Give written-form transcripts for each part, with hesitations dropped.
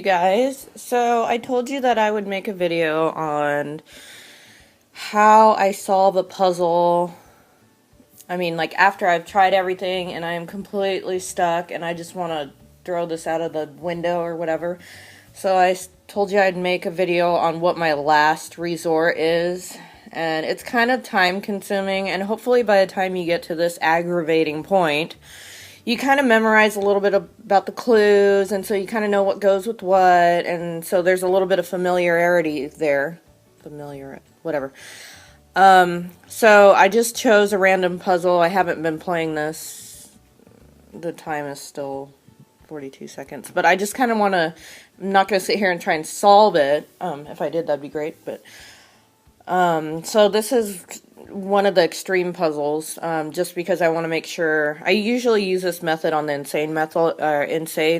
guys. So I told you that I would make a video on how I solve a puzzle. I mean, like after I've tried everything and I am completely stuck and I just want to throw this out of the window or whatever. So I told you I'd make a video on what my last resort is. And it's kind of time consuming, and hopefully by the time you get to this aggravating point, you kind of memorize a little bit about the clues, and so you kind of know what goes with what, and so there's a little bit of familiarity there. Whatever. So I just chose a random puzzle. I haven't been playing this. The time is still 42 seconds, but I just kind of want to, I'm not going to sit here and try and solve it. If I did, that'd be great, but so this is one of the extreme puzzles, just because I want to make sure. I usually use this method on the insane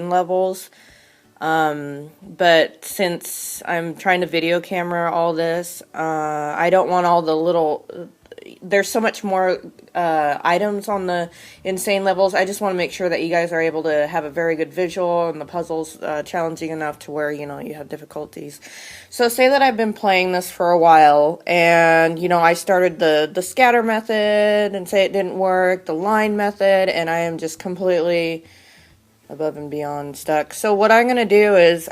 levels, but since I'm trying to video camera all this, I don't want all the little, there's so much more items on the insane levels. I just want to make sure that you guys are able to have a very good visual and the puzzle's challenging enough to where, you know, you have difficulties. So say that I've been playing this for a while and, you know, I started the scatter method and say it didn't work, the line method, and I am just completely above and beyond stuck. So what I'm going to do is,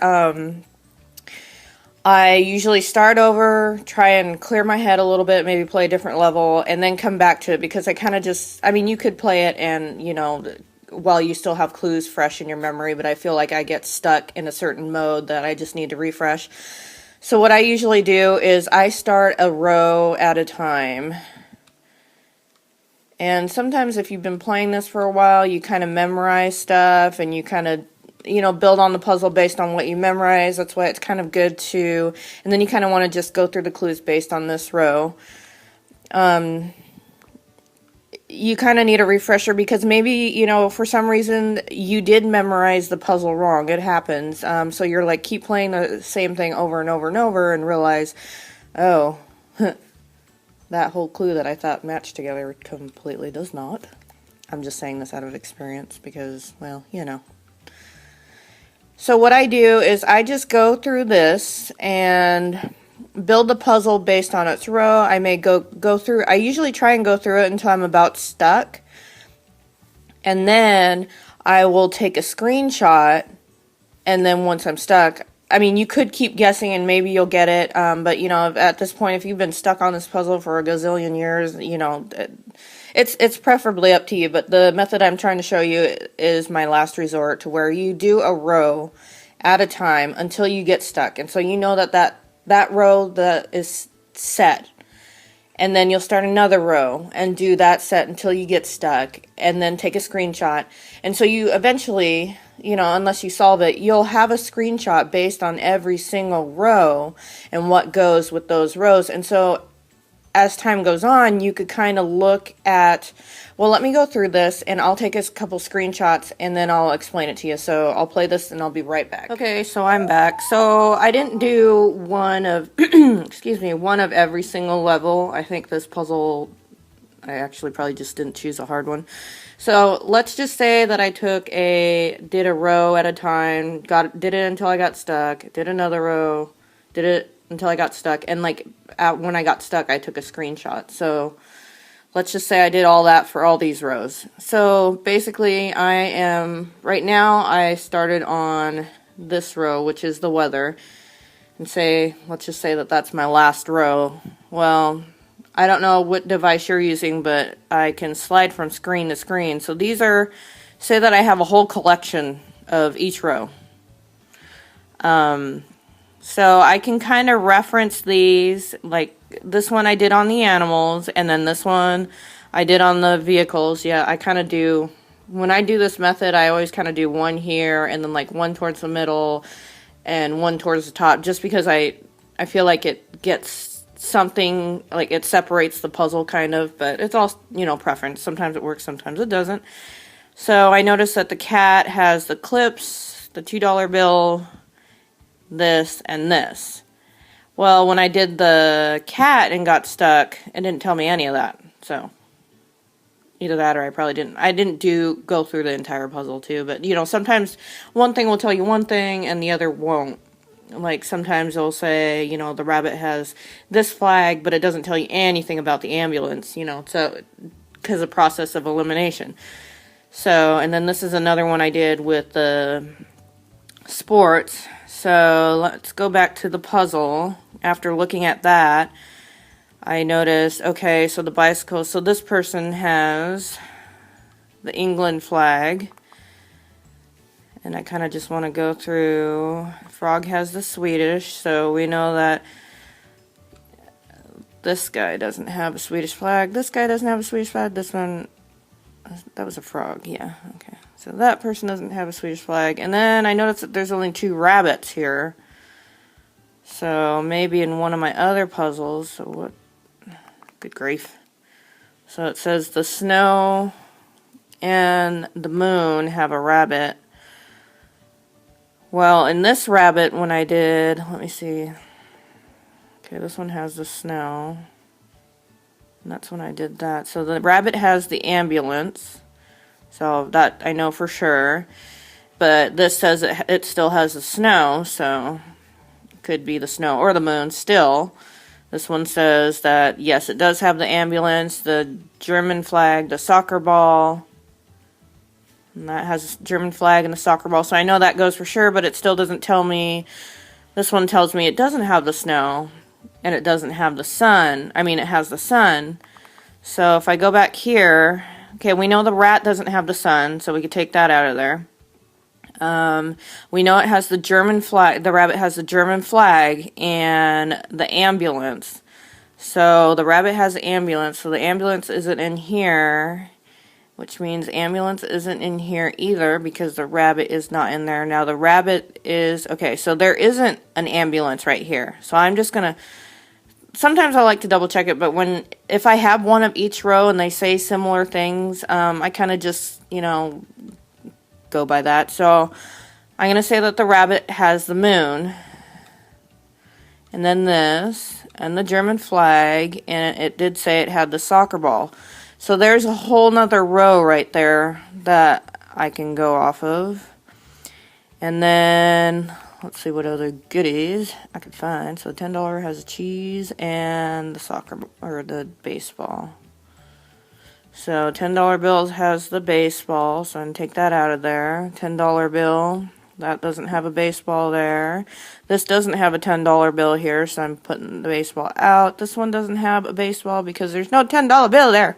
I usually start over, try and clear my head a little bit, maybe play a different level, and then come back to it, because I kind of just, I mean, you could play it and, you know, while you still have clues fresh in your memory, but I feel like I get stuck in a certain mode that I just need to refresh. So what I usually do is I start a row at a time. And sometimes if you've been playing this for a while, you kind of memorize stuff and you kind of, you know, build on the puzzle based on what you memorize. That's why it's kind of good to, and then you kind of want to just go through the clues based on this row. You kind of need a refresher because maybe, you know, for some reason you did memorize the puzzle wrong. It happens. So you're like, keep playing the same thing over and over and over and realize, oh, that whole clue that I thought matched together completely does not. I'm just saying this out of experience because, well, you know. So what I do is I just go through this and build the puzzle based on its row. I may go through, I usually try and go through it until I'm about stuck. And then I will take a screenshot, and then once I'm stuck, I mean, you could keep guessing and maybe you'll get it, but you know, at this point, if you've been stuck on this puzzle for a gazillion years, you know, it's preferably up to you, but the method I'm trying to show you is my last resort, to where you do a row at a time until you get stuck. And so you know that row that is set, and then you'll start another row and do that set until you get stuck, and then take a screenshot. And so you eventually, you know, unless you solve it, you'll have a screenshot based on every single row and what goes with those rows. And so as time goes on, you could kind of look at, well, let me go through this and I'll take a couple screenshots and then I'll explain it to you. So I'll play this and I'll be right back. Okay, so I'm back. So I didn't do one of, excuse me, one of every single level. I think this puzzle, I actually probably just didn't choose a hard one. So let's just say that I did a row at a time, did it until I got stuck, did another row, did it until I got stuck, and like when I got stuck, I took a screenshot. So let's just say I did all that for all these rows. So basically right now I started on this row, which is the weather, and let's just say that that's my last row. Well, I don't know what device you're using, but I can slide from screen to screen. So these are, say that I have a whole collection of each row. So I can kind of reference these, like this one I did on the animals, and then this one I did on the vehicles. Yeah, I kind of do, when I do this method, I always kind of do one here, and then like one towards the middle, and one towards the top, just because I feel like it gets something, like it separates the puzzle kind of, but it's all, you know, preference. Sometimes it works, sometimes it doesn't. So I noticed that the cat has the clips, the $2 bill, this, and this. Well, when I did the cat and got stuck, it didn't tell me any of that. So, Either that or I probably didn't. I didn't go through the entire puzzle too, but you know, sometimes one thing will tell you one thing and the other won't. Like sometimes it'll say, you know, the rabbit has this flag, but it doesn't tell you anything about the ambulance, you know, so because of process of elimination. So, and then this is another one I did with the sports. So let's go back to the puzzle. After looking at that, I noticed, okay, so the bicycle, so this person has the England flag. And I kind of just want to go through. Frog has the Swedish, so we know that this guy doesn't have a Swedish flag. This guy doesn't have a Swedish flag. This one, that was a frog, yeah, okay. So that person doesn't have a Swedish flag. And then I noticed that there's only 2 rabbits here. So maybe in one of my other puzzles, so what? Good grief. So it says the snow and the moon have a rabbit. Well, in this rabbit, when I did, let me see. Okay, this one has the snow. And that's when I did that. So the rabbit has the ambulance. So that I know for sure. But this says it still has the snow, so it could be the snow or the moon still. This one says that, yes, it does have the ambulance, the German flag, the soccer ball. And that has a German flag and a soccer ball. So I know that goes for sure, but it still doesn't tell me. This one tells me it doesn't have the snow. And it doesn't have the sun. I mean, it has the sun. So if I go back here. Okay, we know the rat doesn't have the sun. So we could take that out of there. We know it has the German flag. The rabbit has the German flag and the ambulance. So the rabbit has the ambulance. So the ambulance isn't in here. Which means ambulance isn't in here either because the rabbit is not in there. Now the rabbit is, okay, so there isn't an ambulance right here. So I'm just going to, sometimes I like to double check it, but if I have one of each row and they say similar things, I kind of just, you know, go by that. So I'm going to say that the rabbit has the moon. And then this, and the German flag, and it did say it had the soccer ball. So there's a whole nother row right there that I can go off of. And then, let's see what other goodies I could find. So $10 has a cheese and the soccer, or the baseball. So $10 bill has the baseball, so I'm going to take that out of there. $10 bill, that doesn't have a baseball there. This doesn't have a $10 bill here, so I'm putting the baseball out. This one doesn't have a baseball because there's no $10 bill there.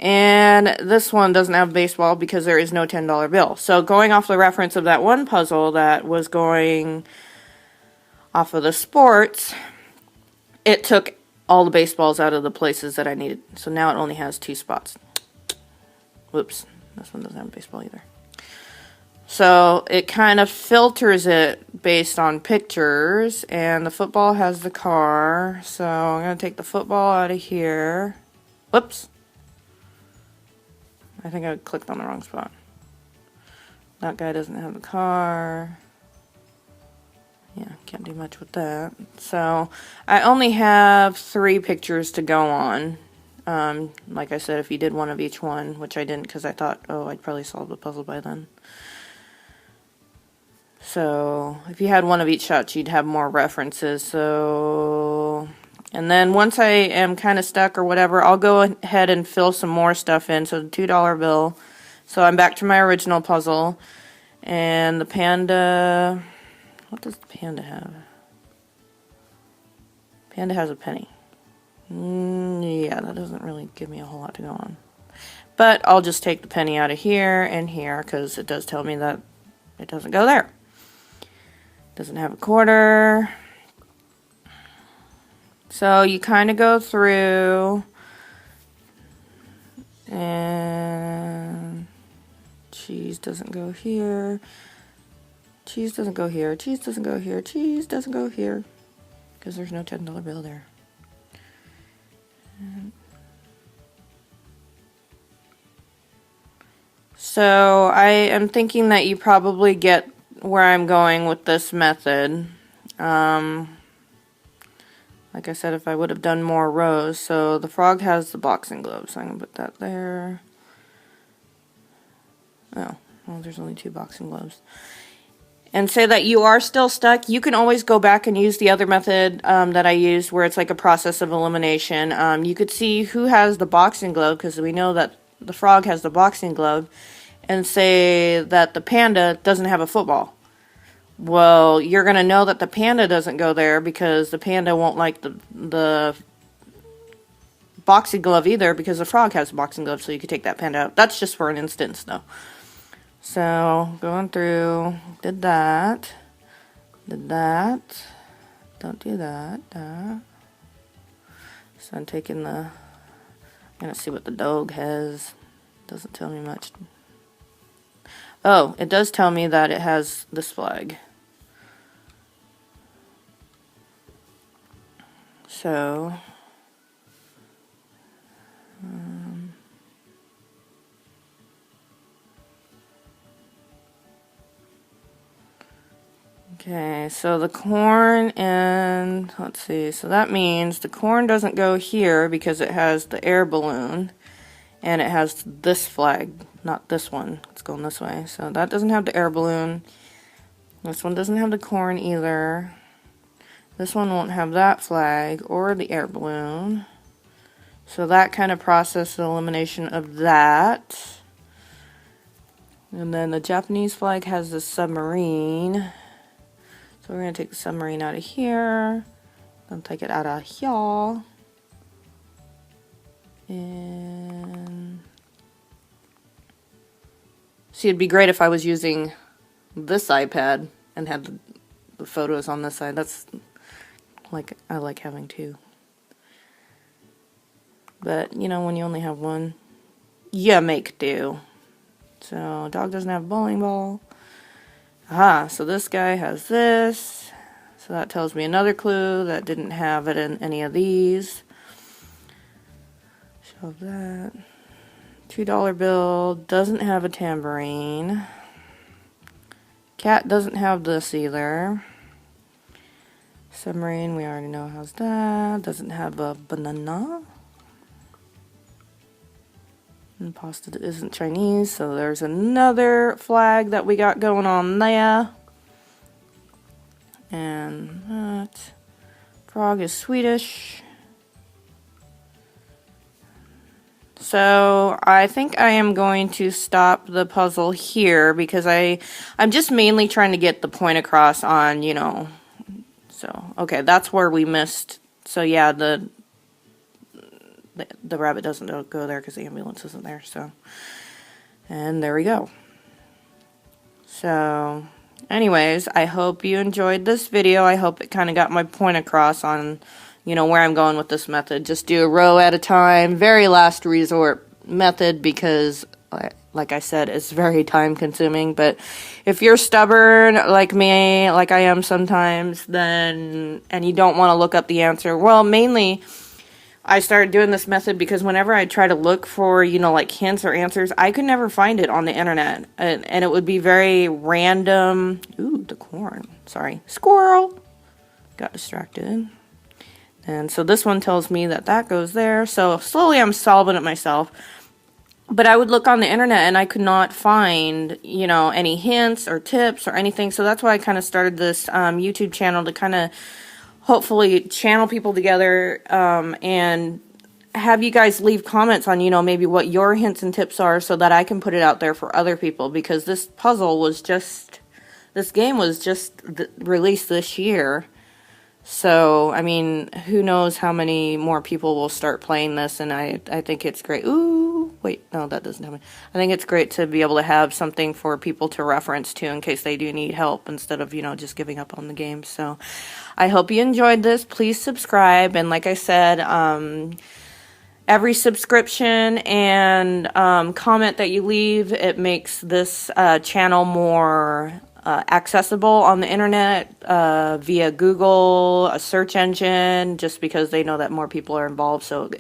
And this one doesn't have baseball because there is no $10 bill. So going off the reference of that one puzzle that was going off of the sports, it took all the baseballs out of the places that I needed. So now it only has 2 spots. Whoops, this one doesn't have baseball either. So it kind of filters it based on pictures. And the football has the car. So I'm going to take the football out of here. Whoops. I think I clicked on the wrong spot. That guy doesn't have a car. Yeah, can't do much with that. So, I only have 3 pictures to go on. Like I said, if you did one of each one, which I didn't because I thought, oh, I'd probably solve the puzzle by then. So, if you had one of each shot, you'd have more references. So, and then once I am kind of stuck or whatever, I'll go ahead and fill some more stuff in. So the $2 bill. So I'm back to my original puzzle. And the panda, what does the panda have? Panda has a penny. Yeah, that doesn't really give me a whole lot to go on. But I'll just take the penny out of here and here because it does tell me that it doesn't go there. Doesn't have a quarter. So you kind of go through and cheese doesn't go here. Cheese doesn't go here. Cheese doesn't go here. Cheese doesn't go here because there's no $10 bill there. So I am thinking that you probably get where I'm going with this method. Like I said, if I would have done more rows. So the frog has the boxing gloves, so I'm going to put that there. Oh, well, there's only 2 boxing gloves. And say that you are still stuck, you can always go back and use the other method that I used where it's like a process of elimination. You could see who has the boxing glove, because we know that the frog has the boxing glove, and say that the panda doesn't have a football. Well, you're going to know that the panda doesn't go there because the panda won't like the boxing glove either, because the frog has a boxing glove, so you could take that panda out. That's just for an instance, though. So, going through, did that, don't do that, So I'm taking I'm going to see what the dog has. Doesn't tell me much. Oh, it does tell me that it has this flag. So, okay, so the corn and, let's see, so that means the corn doesn't go here because it has the air balloon, and it has this flag, not this one. It's going this way. So that doesn't have the air balloon. This one doesn't have the corn either. This one won't have that flag or the air balloon. So that kind of process the elimination of that. And then the Japanese flag has the submarine. So we're going to take the submarine out of here. Then take it out of here. And see, it'd be great if I was using this iPad and had the photos on this side. That's like, I like having 2. But, you know, when you only have one, you make do. So, dog doesn't have a bowling ball. Aha, so this guy has this. So that tells me another clue that didn't have it in any of these. Shove that. $2 bill doesn't have a tambourine. Cat doesn't have this either. Submarine, we already know how's that. Doesn't have a banana. And pasta isn't Chinese, so there's another flag that we got going on there. And that frog is Swedish. So I think I am going to stop the puzzle here because I'm just mainly trying to get the point across on, you know. So, okay, that's where we missed. So yeah, the rabbit doesn't go there because the ambulance isn't there. So, and there we go. So, anyways, I hope you enjoyed this video. I hope it kind of got my point across on, you know, where I'm going with this method. Just do a row at a time, very last resort method, because like I said, it's very time consuming. But if you're stubborn like me, like I am sometimes, then, and you don't want to look up the answer, well, mainly I started doing this method because whenever I try to look for, you know, like hints or answers, I could never find it on the internet. And it would be very random. Ooh, the corn. Sorry. Squirrel. Got distracted. And so this one tells me that that goes there. So slowly I'm solving it myself. But I would look on the internet and I could not find, you know, any hints or tips or anything. So that's why I kind of started this YouTube channel to kind of hopefully channel people together and have you guys leave comments on, you know, maybe what your hints and tips are so that I can put it out there for other people. Because this game was just released this year. So, I mean, who knows how many more people will start playing this, and I think it's great. Ooh, wait, no, that doesn't happen. I think it's great to be able to have something for people to reference to in case they do need help instead of, you know, just giving up on the game. So, I hope you enjoyed this. Please subscribe, and like I said, every subscription and comment that you leave, it makes this channel more accessible on the internet via Google, a search engine, just because they know that more people are involved, so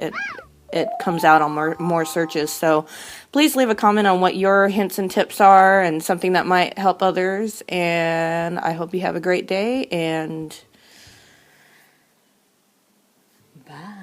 it comes out on more searches. So please leave a comment on what your hints and tips are and something that might help others, and I hope you have a great day, and Bye.